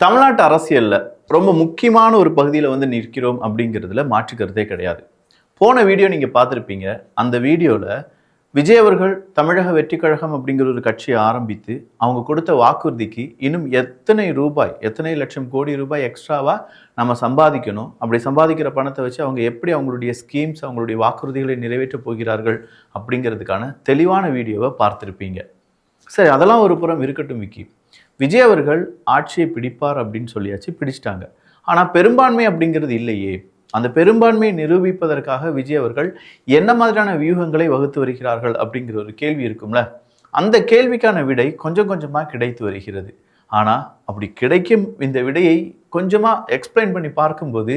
தமிழ்நாட்டு அரசியல்ல ரொம்ப முக்கியமான ஒரு பகுதியில் வந்து நிற்கிறோம் அப்படிங்கிறதுல மாற்று கருத்தே கிடையாது. போன வீடியோ நீங்க பார்த்துருப்பீங்க. அந்த வீடியோல விஜய் அவர்கள் தமிழக வெற்றி கழகம் அப்படிங்கிற ஒரு கட்சியை ஆரம்பித்து அவங்க கொடுத்த வாக்குறுதிக்கு இன்னும் எத்தனை ரூபாய், எத்தனை லட்சம் கோடி ரூபாய் எக்ஸ்ட்ராவா நம்ம சம்பாதிக்கணும், அப்படி சம்பாதிக்கிற பணத்தை வச்சு அவங்க எப்படி அவங்களுடைய ஸ்கீம்ஸ், அவங்களுடைய வாக்குறுதிகளை நிறைவேற்றப் போகிறார்கள் அப்படிங்கிறதுக்கான தெளிவான வீடியோவை பார்த்துருப்பீங்க. சரி, அதெல்லாம் ஒரு புறம் இருக்கட்டும் விக்கி. விஜய் அவர்கள் ஆட்சியை பிடிப்பார் அப்படின்னு சொல்லியாச்சு, பிடிச்சிட்டாங்க. ஆனால் பெரும்பான்மை அப்படிங்கிறது இல்லையே. அந்த பெரும்பான்மையை நிரூபிப்பதற்காக விஜய் அவர்கள் என்ன மாதிரியான வியூகங்களை வகுத்து வருகிறார்கள் அப்படிங்கிற ஒரு கேள்வி இருக்கும்ல. அந்த கேள்விக்கான விடை கொஞ்சம் கொஞ்சமாக கிடைத்து வருகிறது. ஆனால் அப்படி கிடைக்கும் இந்த விடையை கொஞ்சமாக எக்ஸ்பிளைன் பண்ணி பார்க்கும்போது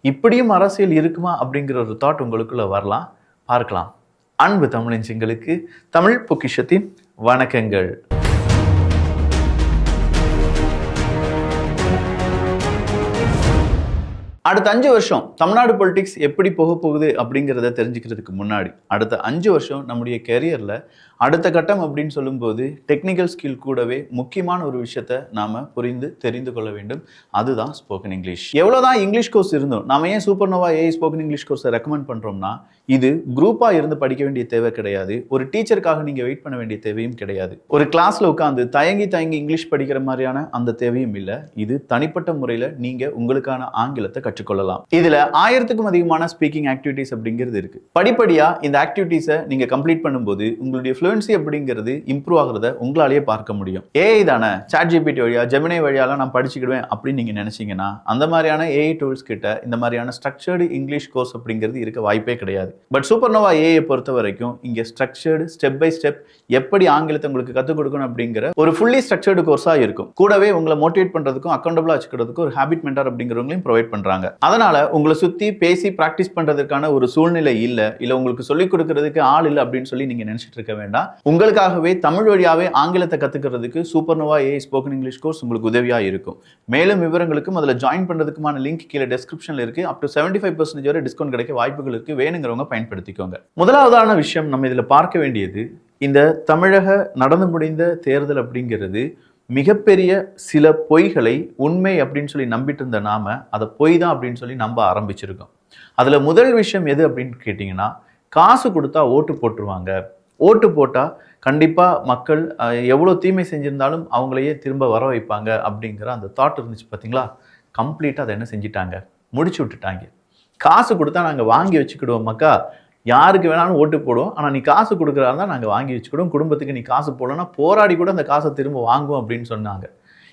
இப்படியும் அரசியல் இருக்குமா அப்படிங்கிற ஒரு தாட் உங்களுக்குள்ள வரலாம். பார்க்கலாம். அன்பு தமிழஞ்சிங்களுக்கு தமிழ் பொக்கிஷத்தின் வணக்கங்கள். அடுத்த 5 வருஷம் தமிழ்நாடு பொலிட்டிக்ஸ் எப்படி போக போகுது அப்படிங்கிறத தெரிஞ்சுக்கிறதுக்கு முன்னாடி, அடுத்த 5 வருஷம் நம்முடைய கெரியரில் அடுத்த கட்டம் அப்படின்னு சொல்லும்போது டெக்னிக்கல் ஸ்கில் கூடவே முக்கியமான ஒரு விஷயத்த நாம புரிந்து தெரிந்து கொள்ள வேண்டும். அதுதான் ஸ்போக்கன் இங்கிலீஷ். எவ்வளோதான் இங்கிலீஷ் கோர்ஸ் இருந்தோம், நாம ஏன் சூப்பர்னோவா ஏஐ ஸ்போக்கன் இங்கிலீஷ் கோர்ஸை ரெக்கமெண்ட் பண்ணுறோம்னா, இது குரூப்பாக இருந்து படிக்க வேண்டிய தேவை கிடையாது. ஒரு டீச்சருக்காக நீங்கள் வெயிட் பண்ண வேண்டிய தேவையும் கிடையாது. ஒரு கிளாஸில் உட்காந்து தயங்கி இங்கிலீஷ் படிக்கிற மாதிரியான அந்த தேவையும் இல்லை. இது தனிப்பட்ட முறையில் நீங்கள் உங்களுக்கான ஆங்கிலத்தை கற்றுக்கொள்ளலாம். இதில் 1000க்கும் அதிகமான ஸ்பீக்கிங் ஆக்டிவிட்டிஸ் அப்படிங்கிறது இருக்கு. படிப்படியாக இந்த ஆக்டிவிட்டிஸை நீங்கள் கம்ப்ளீட் பண்ணும்போது உங்களுடைய ஃப்ளூயன்சி அப்படிங்கிறது இம்ப்ரூவ் ஆகிறத உங்களாலேயே பார்க்க முடியும். ஏஐ தானே, சாட் ஜிபிடி வழியா, ஜெமினி வழியாலாம் நான் படிச்சுக்கிடுவேன் அப்படின்னு நீங்கள் நினைச்சீங்கன்னா, அந்த மாதிரியான ஏஐ டூல்ஸ் கிட்ட இந்த மாதிரியான ஸ்ட்ரக்சர்டு இங்கிலீஷ் கோர்ஸ் அப்படிங்கிறது இருக்க வாய்ப்பே கிடையாது. பட் சூப்பர்னோவா ஏஐ பொறுத்த வரைக்கும் இங்கே ஸ்ட்ரக்சர்டு ஸ்டெப் பை ஸ்டெப் எப்படி ஆங்கிலத்தை உங்களுக்கு கற்றுக் கொடுக்கணும் அப்படிங்கிற ஒரு ஃபுல்லி ஸ்ட்ரக்சர்டு கோர்ஸாக இருக்கும். கூடவே உங்களை மோட்டிவேட் பண்ணுறதுக்கும் அக்கௌண்டபிளாக வச்சுக்கிறதுக்கும் ஒரு ஹேபிட் மென்டார் அப்படிங்கிறவங்களையும் ப்ரொவைட் பண்ணுறாங்க. அதனால உங்களை சுற்றி பேசி ப்ராக்டிஸ் பண்ணுறதுக்கான ஒரு சூழ்நிலை இல்லை உங்களுக்கு சொல்லிக் கொடுக்கறதுக்கு ஆள் இல்லை அப்படின்னு சொல்லி நீங்கள் நினைச்சிட்டு இருக்க வேண்டாம். உங்களுக்காகவே தமிழ் வழியாவே ஆங்கிலத்தை கத்துக்கிறதுக்கு supernova AI spoken English course உங்களுக்கு உதவியா இருக்கும். மேலும் விவரங்களுக்கும் அதில் ஜாயின் பண்றதுக்குமான லிங்க் கீழே டிஸ்கிரிப்ஷன்ல இருக்கு. அப் டு 75% வரை டிஸ்கவுண்ட் கிடைக்க வாய்ப்புகள் இருக்கு. வேணுங்கிறவங்க பயன்படுத்திக்கோங்க. முதலாவதான விஷயம் நம்ம இதில் பார்க்க வேண்டியது, இந்த தமிழக நடந்து முடிந்த தேர்தல் அப்படிங்கிறது மிகப்பெரிய சில பொய்களை உண்மை அப்படின்னு சொல்லி நம்பிட்டு இருந்த நாம அதை பொய் தான் அப்படின்னு சொல்லி நம்ப ஆரம்பிச்சிருக்கோம். அதுல முதல் விஷயம் எது அப்படின்னு கேட்டீங்கன்னா, காசு கொடுத்தா ஓட்டு போட்டுருவாங்க, ஓட்டு போட்டால் கண்டிப்பாக மக்கள் எவ்வளோ தீமை செஞ்சிருந்தாலும் அவங்களையே திரும்ப வர வைப்பாங்க அப்படிங்கிற அந்த தாட் இருந்துச்சு பார்த்தீங்களா. கம்ப்ளீட்டாக அதை என்ன செஞ்சிட்டாங்க, முடிச்சு விட்டுட்டாங்க. காசு கொடுத்தா நாங்கள் வாங்கி வச்சுக்கிடுவோம் மக்கா, யாருக்கு வேணாலும் ஓட்டு போடுவோம், ஆனால் நீ காசு கொடுக்குறாருந்தா நாங்கள் வாங்கி வச்சுக்கிடுவோம், குடும்பத்துக்கு நீ காசு போடணும்னா போராடி கூட அந்த காசை திரும்ப வாங்குவோம் அப்படின்னு சொன்னாங்க.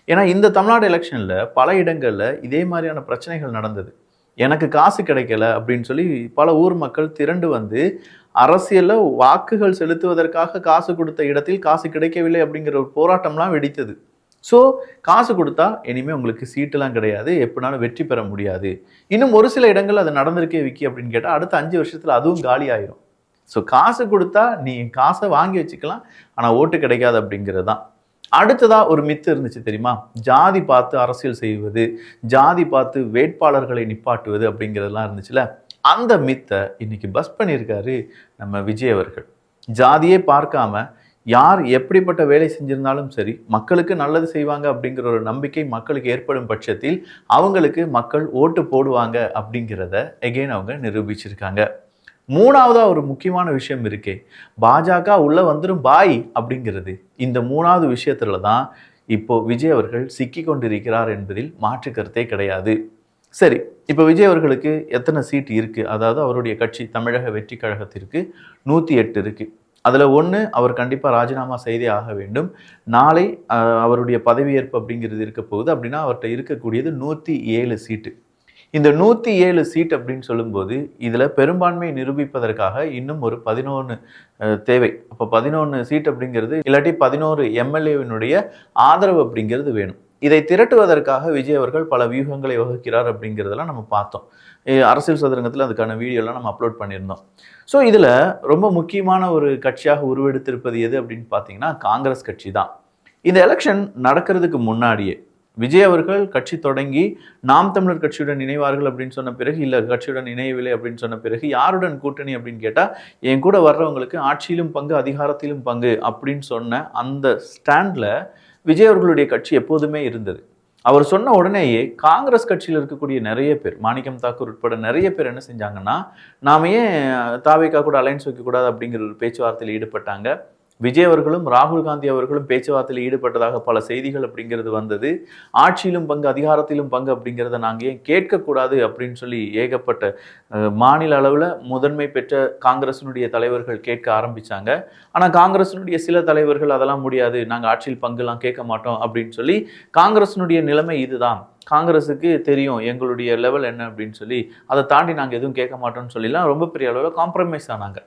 ஏன்னா இந்த தமிழ்நாடு எலெக்ஷனில் பல இடங்களில் இதே மாதிரியான பிரச்சனைகள் நடந்தது. எனக்கு காசு கிடைக்கல அப்படின்னு சொல்லி பல ஊர் மக்கள் திரண்டு வந்து அரசியலில் வாக்குகள் செலுத்துவதற்காக காசு கொடுத்த இடத்தில் காசு கிடைக்கவில்லை அப்படிங்கிற ஒரு போராட்டம்லாம் வெடித்தது. ஸோ காசு கொடுத்தா இனிமேல் உங்களுக்கு சீட்டெல்லாம் கிடையாது, எப்படினாலும் வெற்றி பெற முடியாது. இன்னும் ஒரு சில இடங்கள் அது நடந்திருக்கே விக்கி அப்படின்னு கேட்டால் அடுத்த 5 வருஷத்தில் அதுவும் காலி ஆயிரும். ஸோ காசு கொடுத்தா நீ காசை வாங்கி வச்சுக்கலாம், ஆனால் ஓட்டு கிடைக்காது அப்படிங்கிறது தான். அடுத்ததா ஒரு மித்து இருந்துச்சு தெரியுமா, ஜாதி பார்த்து அரசியல் செய்வது, ஜாதி பார்த்து வேட்பாளர்களை நிப்பாட்டுவது அப்படிங்கிறதுலாம் இருந்துச்சுல. அந்த மித்தை இன்னைக்கு பஸ் பண்ணியிருக்காரு நம்ம விஜய் அவர்கள். ஜாதியே பார்க்காம யார் எப்படிப்பட்ட வேலை செஞ்சிருந்தாலும் சரி மக்களுக்கு நல்லது செய்வாங்க அப்படிங்கிற ஒரு நம்பிக்கை மக்களுக்கு ஏற்படும் பட்சத்தில் அவங்களுக்கு மக்கள் ஓட்டு போடுவாங்க அப்படிங்கிறத எகெயின் அவங்க நிரூபிச்சிருக்காங்க. மூணாவதா ஒரு முக்கியமான விஷயம் இருக்கே, பாஜக உள்ள வந்துடும் பாய் அப்படிங்கிறது. இந்த மூணாவது விஷயத்துல தான் இப்போ விஜய் அவர்கள் சிக்கி கொண்டிருக்கிறார் என்பதில் மாற்று கருத்தே கிடையாது. சரி, இப்போ விஜய் அவர்களுக்கு எத்தனை சீட் இருக்கு, அதாவது அவருடைய கட்சி தமிழக வெற்றி கழகத்திற்கு 108 இருக்கு. அதில் 1 அவர் கண்டிப்பாக ராஜினாமா செய்தே ஆக வேண்டும். நாளை அவருடைய பதவியேற்பு அப்படிங்கிறது இருக்க போகுது. அப்படின்னா அவர்கிட்ட இருக்கக்கூடியது 107 சீட்டு. இந்த 107 சீட் அப்படின்னு சொல்லும்போது இதில் பெரும்பான்மையை நிரூபிப்பதற்காக இன்னும் ஒரு 11 தேவை. அப்போ 11 சீட் அப்படிங்கிறது இல்லாட்டி 11 எம்எல்ஏவினுடைய ஆதரவு அப்படிங்கிறது வேணும். இதை திரட்டுவதற்காக விஜய் அவர்கள் பல வியூகங்களை வகுக்கிறார் அப்படிங்கிறதெல்லாம் நம்ம பார்த்தோம். அரசியல் சதுரங்கத்தில் அதுக்கான வீடியோலாம் நம்ம அப்லோட் பண்ணியிருந்தோம். ஸோ இதில் ரொம்ப முக்கியமான ஒரு கட்சியாக உருவெடுத்திருப்பது எது அப்படின்னு பார்த்தீங்கன்னா காங்கிரஸ் கட்சி தான். இந்த எலெக்ஷன் நடக்கிறதுக்கு முன்னாடியே விஜய் அவர்கள் கட்சி தொடங்கி நாம் தமிழர் கட்சியுடன் இணைவார்கள் அப்படின்னு சொன்ன பிறகு, இல்லை கட்சியுடன் இணையவில்லை அப்படின்னு சொன்ன பிறகு யாருடன் கூட்டணி அப்படின்னு கேட்டால், என் கூட வர்றவங்களுக்கு ஆட்சியிலும் பங்கு அதிகாரத்திலும் பங்கு அப்படின்னு சொன்ன அந்த ஸ்டாண்டில் விஜய் அவர்களுடைய கட்சி எப்போதுமே இருந்தது. அவர் சொன்ன உடனேயே காங்கிரஸ் கட்சியில் இருக்கக்கூடிய நிறைய பேர், மாணிக்கம் தாக்கூர் உட்பட நிறைய பேர் என்ன செஞ்சாங்கன்னா, நாம ஏன் தாவேகா கூட அலைன்ஸ் வைக்கக்கூடாது அப்படிங்கிற ஒரு பேச்சுவார்த்தையில் ஈடுபட்டாங்க. விஜய் அவர்களும் ராகுல் காந்தி அவர்களும் பேச்சுவார்த்தையில் ஈடுபட்டதாக பல செய்திகள் அப்படிங்கிறது வந்தது. ஆட்சியிலும் பங்கு, அதிகாரத்திலும் பங்கு அப்படிங்கிறத நாங்கள் ஏன் கேட்கக்கூடாது அப்படின்னு சொல்லி ஏகப்பட்ட மாநில அளவில் முதன்மை பெற்ற காங்கிரசினுடைய தலைவர்கள் கேட்க ஆரம்பிச்சாங்க. ஆனால் காங்கிரசினுடைய சில தலைவர்கள் அதெல்லாம் முடியாது, நாங்கள் ஆட்சியில் பங்குலாம் கேட்க மாட்டோம் அப்படின்னு சொல்லி, காங்கிரசினுடைய நிலைமை இதுதான், காங்கிரஸுக்கு தெரியும் எங்களுடைய லெவல் என்ன அப்படின்னு சொல்லி, அதை தாண்டி நாங்கள் எதுவும் கேட்க மாட்டோம்னு சொல்லிலாம் ரொம்ப பெரிய அளவில் காம்ப்ரமைஸ் ஆனாங்க.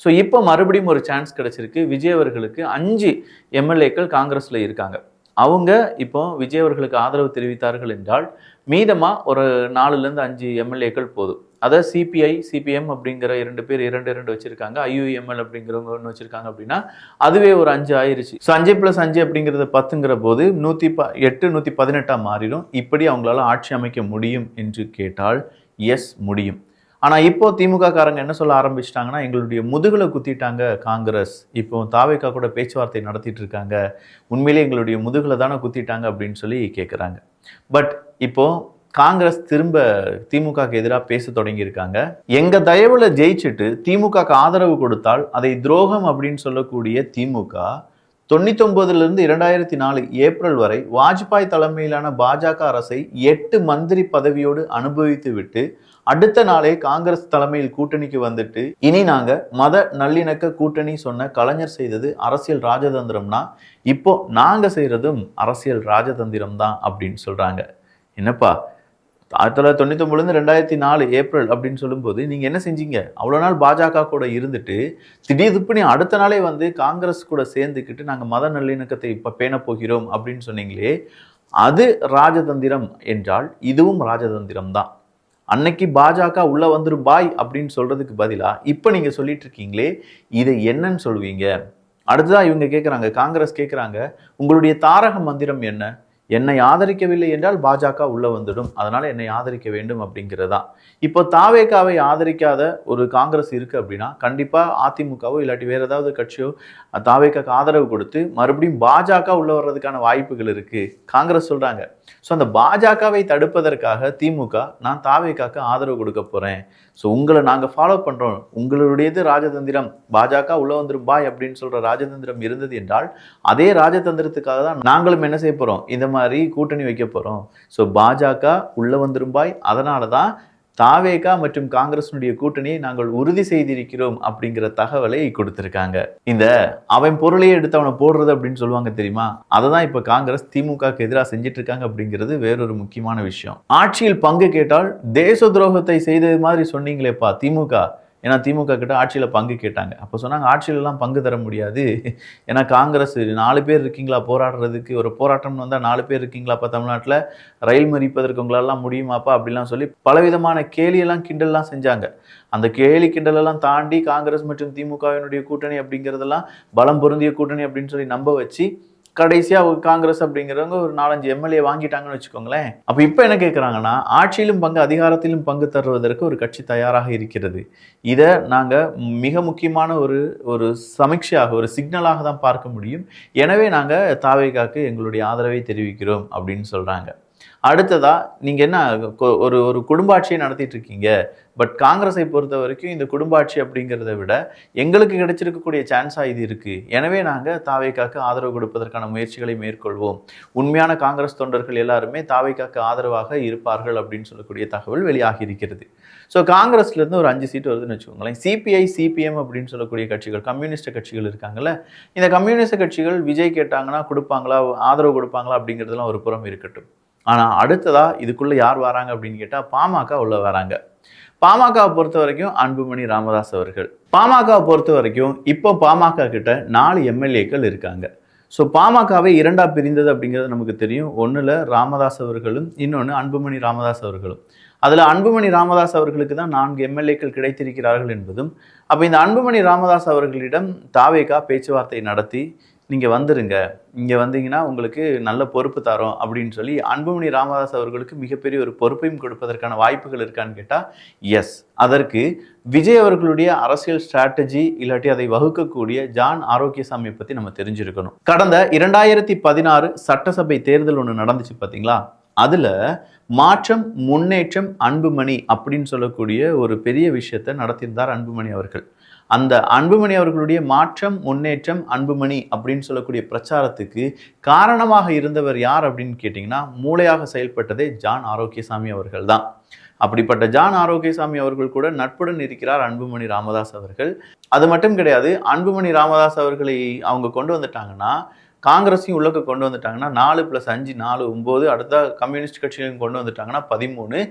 ஸோ இப்போ மறுபடியும் ஒரு சான்ஸ் கிடைச்சிருக்கு. விஜய் அவர்களுக்கு 5 எம்எல்ஏக்கள் காங்கிரஸில் இருக்காங்க. அவங்க இப்போ விஜய் அவர்களுக்கு ஆதரவு தெரிவித்தார்கள் என்றால் மீதமாக ஒரு 4லேருந்து 5 எம்எல்ஏக்கள் போதும். அதை சிபிஐ, சிபிஎம் அப்படிங்கிற 2 பேர் 2 வச்சுருக்காங்க, ஐயுஎம்எல் அப்படிங்கிறவங்க 1 வச்சுருக்காங்க. அப்படின்னா அதுவே ஒரு 5 ஆயிடுச்சு. ஸோ 5+5 அப்படிங்கிறது 10ங்கிற போது 108 118 மாறிடும். இப்படி அவங்களால ஆட்சி அமைக்க முடியும் என்று கேட்டால் எஸ், முடியும். ஆனால் இப்போ திமுக காரங்க என்ன சொல்ல ஆரம்பிச்சிட்டாங்கன்னா, எங்களுடைய முதுகில் குத்திட்டாங்க காங்கிரஸ், இப்போ தாவேகா கூட பேச்சுவார்த்தை நடத்திட்டு இருக்காங்க, உண்மையிலே எங்களுடைய முதுகில் தானே குத்திட்டாங்க அப்படின்னு சொல்லி கேட்குறாங்க. பட் இப்போ காங்கிரஸ் திரும்ப திமுகக்கு எதிராக பேச தொடங்கியிருக்காங்க. எங்க தயவுல ஜெயிச்சுட்டு திமுகக்கு ஆதரவு கொடுத்தால் அதை துரோகம் அப்படின்னு சொல்லக்கூடிய திமுக 99லிருந்து 2004 ஏப்ரல் வரை வாஜ்பாய் தலைமையிலான பாஜக அரசை 8 மந்திரி பதவியோடு அனுபவித்து விட்டு அடுத்த நாளே காங்கிரஸ் தலைமையில் கூட்டணிக்கு வந்துட்டு, இனி நாங்க மத நல்லிணக்க கூட்டணி சொன்ன கலைஞர் செய்தது அரசியல் ராஜதந்திரம்னா இப்போ நாங்க செய்யறதும் அரசியல் ராஜதந்திரம் தான் அப்படின்னு சொல்றாங்க. என்னப்பா, 1999லேருந்து 2004 ஏப்ரல் அப்படின்னு சொல்லும்போது நீங்கள் என்ன செஞ்சீங்க? அவ்வளோ நாள் பாஜக கூட இருந்துட்டு திடீர்னு அடுத்த நாளே வந்து காங்கிரஸ் கூட சேர்ந்துக்கிட்டு நாங்கள் மத நல்லிணக்கத்தை இப்போ பேண போகிறோம் அப்படின்னு சொன்னீங்களே, அது ராஜதந்திரம் என்றால் இதுவும் ராஜதந்திரம் தான். அன்னைக்கு பாஜக உள்ள வந்துரும் பாய் அப்படின்னு சொல்றதுக்கு பதிலாக இப்போ நீங்கள் சொல்லிட்டு இருக்கீங்களே, இதை என்னன்னு சொல்லுவீங்க? அடுத்ததான் இவங்க கேட்குறாங்க, காங்கிரஸ் கேட்குறாங்க, உங்களுடைய தாரக மந்திரம் என்ன? என்னை ஆதரிக்கவில்லை என்றால் பாஜக உள்ள வந்துடும், அதனால என்னை ஆதரிக்க வேண்டும் அப்படிங்கிறதா. இப்போ தாவேகாவை ஆதரிக்காத ஒரு காங்கிரஸ் இருக்கு அப்படின்னா கண்டிப்பா அதிமுகவோ இல்லாட்டி வேற ஏதாவது கட்சியோ தாவேகாக்கு ஆதரவு கொடுத்து மறுபடியும் பாஜக உள்ள வர்றதுக்கான வாய்ப்புகள் இருக்கு காங்கிரஸ் சொல்றாங்க. ஸோ அந்த பாஜகவை தடுப்பதற்காக திமுக நான் தாவேகாக்கு ஆதரவு கொடுக்க போறேன், ஸோ உங்களை நாங்கள் ஃபாலோ பண்றோம், உங்களுடையது ராஜதந்திரம், பாஜக உள்ள வந்துரும் பாய் அப்படின்னு சொல்ற ராஜதந்திரம் இருந்தது என்றால் அதே ராஜதந்திரத்துக்காக தான் நாங்களும் என்ன செய்ய போறோம், இந்த மாதிரி கூட்டணி வைக்க போறோம். ஸோ பாஜக உள்ள வந்துரும் பாய், அதனால தான் தாவேகா மற்றும் காங்கிரஸினுடைய கூட்டணியை நாங்கள் உறுதி செய்திருக்கிறோம் அப்படிங்கிற தகவலை கொடுத்திருக்காங்க. இந்த அவன் பொருளையே எடுத்து அவனை போடுறது அப்படின்னு சொல்லுவாங்க தெரியுமா, அதை தான் இப்ப காங்கிரஸ் திமுகக்கு எதிராக செஞ்சிட்டு இருக்காங்க அப்படிங்கிறது வேறொரு முக்கியமான விஷயம். ஆட்சியில் பங்கு கேட்டால் தேச துரோகத்தை செய்தது மாதிரி சொன்னீங்களேப்பா திமுக, ஏன்னா திமுக கிட்ட ஆட்சியில் பங்கு கேட்டாங்க. அப்போ சொன்னாங்க ஆட்சியிலலாம் பங்கு தர முடியாது, ஏன்னா காங்கிரஸ் 4 பேர் இருக்கீங்களா போராடுறதுக்கு, ஒரு போராட்டம்னு வந்தால் 4 பேர் இருக்கீங்களாப்பா தமிழ்நாட்டில், ரயில் மறிப்பதற்கு உங்களாலாம் முடியுமாப்பா அப்படிலாம் சொல்லி பலவிதமான கேலியெல்லாம் கிண்டல்லாம் செஞ்சாங்க. அந்த கேலி கிண்டலெல்லாம் தாண்டி காங்கிரஸ் மற்றும் திமுகவினுடைய கூட்டணி அப்படிங்கிறதெல்லாம் பலம் பொருந்திய கூட்டணி அப்படின்னு சொல்லி நம்ப வச்சு கடைசியாக காங்கிரஸ் அப்படிங்கிறவங்க ஒரு 4-5 எம்எல்ஏ வாங்கிட்டாங்கன்னு வச்சுக்கோங்களேன். அப்போ இப்போ என்ன கேட்குறாங்கன்னா, ஆட்சியிலும் பங்கு அதிகாரத்திலும் பங்கு தருவதற்கு ஒரு கட்சி தயாராக இருக்கிறது. இதை நாங்கள் மிக முக்கியமான ஒரு சமீட்சையாக, ஒரு சிக்னலாக தான் பார்க்க முடியும். எனவே நாங்கள் தாவேகாக்கு எங்களுடைய ஆதரவை தெரிவிக்கிறோம் அப்படின்னு சொல்கிறாங்க. அடுத்ததா நீங்க என்ன ஒரு குடும்பாட்சியை நடத்திட்டு இருக்கீங்க, பட் காங்கிரஸை பொறுத்த வரைக்கும் இந்த குடும்பாட்சி அப்படிங்கிறத விட எங்களுக்கு கிடைச்சிருக்கக்கூடிய சான்ஸா இது இருக்கு, எனவே நாங்க தாவேகாக்கு ஆதரவு கொடுப்பதற்கான முயற்சிகளை மேற்கொள்வோம், உண்மையான காங்கிரஸ் தொண்டர்கள் எல்லாருமே தாவேகாக்கு ஆதரவாக இருப்பார்கள் அப்படின்னு சொல்லக்கூடிய தகவல் வெளியாகி இருக்கிறது. ஸோ காங்கிரஸ்ல இருந்து ஒரு 5 சீட்டு வருதுன்னு வச்சுக்கோங்களேன். சிபிஐ, சிபிஎம் அப்படின்னு சொல்லக்கூடிய கட்சிகள், கம்யூனிஸ்ட் கட்சிகள் இருக்காங்கல்ல, இந்த கம்யூனிஸ்ட் கட்சிகள் விஜய் கேட்டாங்கன்னா கொடுப்பாங்களா, ஆதரவு கொடுப்பாங்களா அப்படிங்கிறதுலாம் ஒரு புறம் இருக்கட்டும். ஆனால் அடுத்ததா இதுக்குள்ளே யார் வராங்க அப்படின்னு கேட்டால் பாமக உள்ள வராங்க. பாமகவை பொறுத்த வரைக்கும் அன்புமணி ராமதாஸ் அவர்கள். பாமகவை பொறுத்த வரைக்கும் இப்போ பாமக கிட்ட 4 எம்எல்ஏக்கள் இருக்காங்க. ஸோ பாமகவை 2ஆக பிரிந்தது அப்படிங்கிறது நமக்கு தெரியும். ஒன்றில் ராமதாஸ் அவர்களும் இன்னொன்று அன்புமணி ராமதாஸ் அவர்களும். அதில் அன்புமணி ராமதாஸ் அவர்களுக்கு தான் 4 எம்எல்ஏக்கள் கிடைத்திருக்கிறார்கள் என்பதும், அப்போ இந்த அன்புமணி ராமதாஸ் அவர்களிடம் தாவேகா பேச்சுவார்த்தை நடத்தி நீங்கள் வந்துருங்க, இங்கே வந்தீங்கன்னா உங்களுக்கு நல்ல பொறுப்பு தரோம் அப்படின்னு சொல்லி அன்புமணி ராமதாஸ் அவர்களுக்கு மிகப்பெரிய ஒரு பொறுப்பையும் கொடுப்பதற்கான வாய்ப்புகள் இருக்கான்னு கேட்டால் எஸ். அதற்கு விஜய் அவர்களுடைய அரசியல் ஸ்ட்ராட்டஜி இல்லாட்டி அதை வகுக்கக்கூடிய ஜான் ஆரோக்கியசாமியை பற்றி நம்ம தெரிஞ்சிருக்கணும். கடந்த 2016 சட்டசபை தேர்தல் ஒன்று நடந்துச்சு பார்த்தீங்களா? அதில் மாற்றம் முன்னேற்றம் அன்புமணி அப்படின்னு சொல்லக்கூடிய ஒரு பெரிய விஷயத்தை நடத்தியிருந்தார் அன்புமணி அவர்கள். அந்த அன்புமணி அவர்களுடைய மாற்றம் முன்னேற்றம் அன்புமணி அப்படின்னு சொல்லக்கூடிய பிரச்சாரத்துக்கு காரணமாக இருந்தவர் யார் அப்படின்னு கேட்டிங்கன்னா, மூளையாக செயல்பட்டதே ஜான் ஆரோக்கியசாமி அவர்கள் தான். அப்படிப்பட்ட ஜான் ஆரோக்கியசாமி அவர்கள் கூட நட்புடன் இருக்கிறார் அன்புமணி ராமதாஸ் அவர்கள். அது மட்டும் கிடையாது, அன்புமணி ராமதாஸ் அவர்களை அவங்க கொண்டு வந்துட்டாங்கன்னா காங்கிரஸையும் உள்ளக்க கொண்டு வந்துட்டாங்கன்னா 4+5 4 9, அடுத்த கம்யூனிஸ்ட் கட்சிகளையும் கொண்டு வந்துட்டாங்கன்னா 13,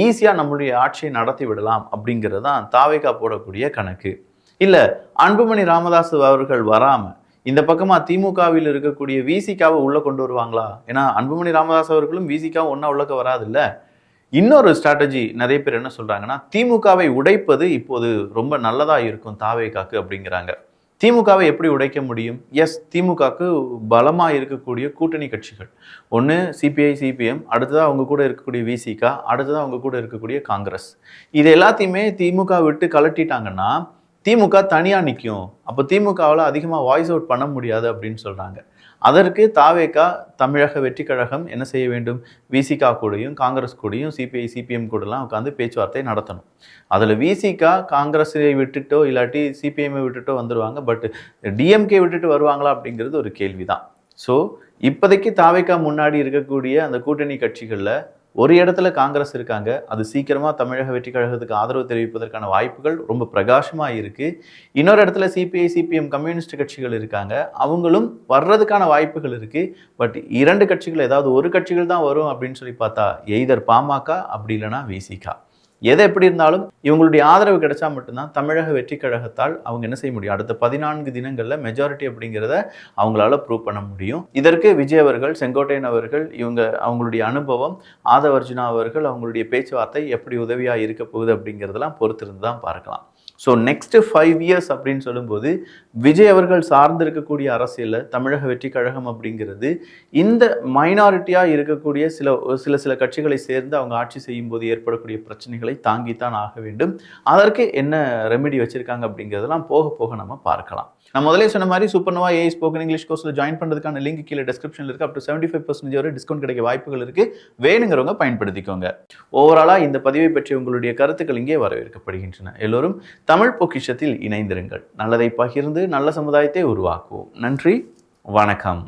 ஈஸியாக நம்மளுடைய ஆட்சியை நடத்தி விடலாம் அப்படிங்கிறது தான் தாவேகா போடக்கூடிய கணக்கு. இல்லை, அன்புமணி ராமதாஸ் அவர்கள் வராமல் இந்த பக்கமாக திமுகவில் இருக்கக்கூடிய விசிகாவை உள்ளே கொண்டு வருவாங்களா? ஏன்னா அன்புமணி ராமதாஸ் அவர்களும் விசிகாவும் ஒன்றா உள்ளக்க வராதில்ல. இன்னொரு ஸ்ட்ராட்டஜி நிறைய பேர் என்ன சொல்கிறாங்கன்னா, திமுகவை உடைப்பது இப்போது ரொம்ப நல்லதாக இருக்கும் தாவேகாக்கு அப்படிங்கிறாங்க. திமுகவை எப்படி உடைக்க முடியும்? எஸ், திமுகவுக்கு பலமாக இருக்கக்கூடிய கூட்டணி கட்சிகள், ஒன்று சிபிஐ சிபிஎம், அடுத்ததாக அவங்க கூட இருக்கக்கூடிய விசிகா, அடுத்ததாக அவங்க கூட இருக்கக்கூடிய காங்கிரஸ். இது எல்லாத்தையுமே திமுக விட்டு கலட்டிட்டாங்கன்னா திமுக தனியாக நிற்கும். அப்போ திமுகவில் அதிகமாக வாய்ஸ் அவுட் பண்ண முடியாது அப்படின்னு சொல்கிறாங்க. அதற்கு தாவேகா தமிழக வெற்றி கழகம் என்ன செய்ய வேண்டும்? விசிகா கூடயும் காங்கிரஸ் கூடயும் சிபிஐ சிபிஎம் கூடலாம் உட்காந்து பேச்சுவார்த்தை நடத்தணும். அதில் விசிகா காங்கிரஸை விட்டுட்டோ இல்லாட்டி சிபிஎம்ஐ விட்டுட்டோ வந்துடுவாங்க. பட் டிஎம்கே விட்டுட்டு வருவாங்களா அப்படிங்கிறது ஒரு கேள்வி தான். ஸோ இப்போதைக்கு தாவேகா முன்னாடி இருக்கக்கூடிய அந்த கூட்டணி கட்சிகளில் ஒரு இடத்துல காங்கிரஸ் இருக்காங்க. அது சீக்கிரமாக தமிழக வெற்றி கழகத்துக்கு ஆதரவு தெரிவிப்பதற்கான வாய்ப்புகள் ரொம்ப பிரகாசமாக இருக்குது. இன்னொரு இடத்துல சிபிஐ சிபிஎம் கம்யூனிஸ்ட் கட்சிகள் இருக்காங்க. அவங்களும் வர்றதுக்கான வாய்ப்புகள் இருக்குது. பட் 2 கட்சிகள் ஏதாவது ஒரு கட்சிகள் தான் வரும் அப்படின்னு சொல்லி பார்த்தா எய்தர் பாமக, அப்படி இல்லைனா விசிகா. எது எப்படி இருந்தாலும் இவங்களுடைய ஆதரவு கிடைச்சா மட்டும்தான் தமிழக வெற்றி கழகத்தால் அவங்க என்ன செய்ய முடியும்? அடுத்த 14 தினங்களில் மெஜாரிட்டி அப்படிங்கிறத அவங்களால ப்ரூவ் பண்ண முடியும். இதற்கு விஜய் அவர்கள், செங்கோட்டையன் அவர்கள், அவங்களுடைய அனுபவம், ஆதவர்ஜுனா அவர்கள் அவங்களுடைய பேச்சுவார்த்தை எப்படி உதவியாக இருக்க போகுது அப்படிங்கிறதெல்லாம் பொறுத்திருந்து தான் பார்க்கலாம். ஸோ நெக்ஸ்ட் 5 இயர்ஸ் அப்படின்னு சொல்லும்போது விஜய் அவர்கள் சார்ந்திருக்கக்கூடிய அரசியலில் தமிழக வெற்றி கழகம் அப்படிங்கிறது இந்த மைனாரிட்டியாக இருக்கக்கூடிய சில கட்சிகளை சேர்ந்து அவங்க ஆட்சி செய்யும் போது ஏற்படக்கூடிய பிரச்சனைகளை தாங்கித்தான் ஆக வேண்டும். அதற்கு என்ன ரெமெடி வச்சிருக்காங்க அப்படிங்கிறதெல்லாம் போக போக நம்ம பார்க்கலாம். நான் முதலே சொன்ன மாதிரி சூப்பர்னோவா ஏஐ ஸ்போக்கன் இங்கிலீஷ் கோர்ஸில் ஜாயின் பண்ணுறதுக்கான லிங்க் கீழே டிஸ்கிரிப்ஷனில் இருக்குது. அப் டு 75% வரை டிஸ்கவுண்ட் கிடைக்க வாய்ப்புகள் இருக்குது. வேணுங்கிறவங்க பயன்படுத்திக்கோங்க. ஓவராலாக இந்த பதிவை பற்றி உங்களுடைய கருத்துக்கள் இங்கே வரவேற்கப்படுகின்றன. எல்லோரும் தமிழ் பொக்கிஷத்தில் இணைந்திருங்கள். நல்லதை பகிர்ந்து நல்ல சமுதாயத்தை உருவாக்குவோம். நன்றி, வணக்கம்.